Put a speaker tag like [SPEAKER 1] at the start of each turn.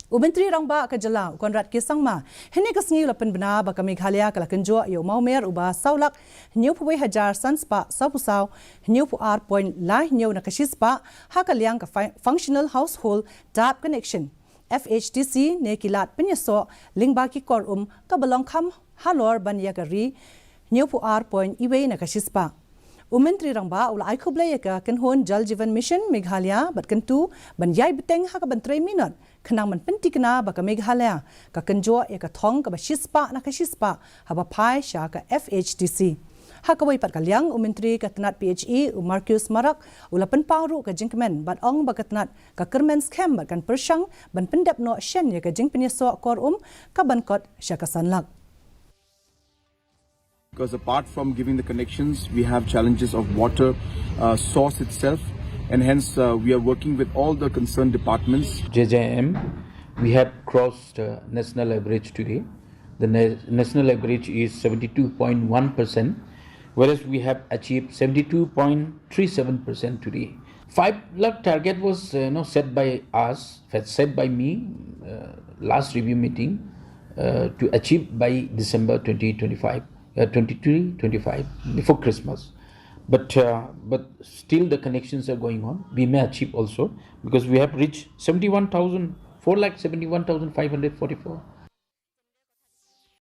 [SPEAKER 1] Umentri rangba ka jala konrat kisang ma hene ka sngi lapan bena ba ka Meghalaya ka Kynjoh yo maumer uba saulak new pu hajar sanspa sapusaw new pu r point la new na kashispa ha ka liang ka functional household tap connection FHTC ne kilat penyeso lingba ki kor ka balong kham halor ban yagari new pu r point iwe na kashispa Umentri rangba ula ai khublay ka kanhon JAL JEEVAN mission Meghalaya bat kantu ban yai beteng ha ka ban 3 minute khanang man penti kana ba ka Meghalaya ka Kynjoh e ka thong ka ba shispa na ka shispa ha ba phai sha ka FHTC ha ka wai pat ka liang umentri ka tanat PHE Marcus Marak ula pen pawru ka jingkmen bat ong ba ka tanat ka kermen scam bat kan persyang ban pendap no shen ya ka jing penyeso kor ka ban kot sha ka sanlak.
[SPEAKER 2] Because apart from giving the connections, we have challenges of water source itself, and hence we are working with all the concerned departments.
[SPEAKER 3] JJM, we have crossed national average today. The national average is 72.1%, whereas we have achieved 72.37% today. 5 lakh target was set by us, set by me last review meeting to achieve by December 2025. 23-25 before Christmas, but still the connections are going on. We may achieve also because we have reached 4,71,544.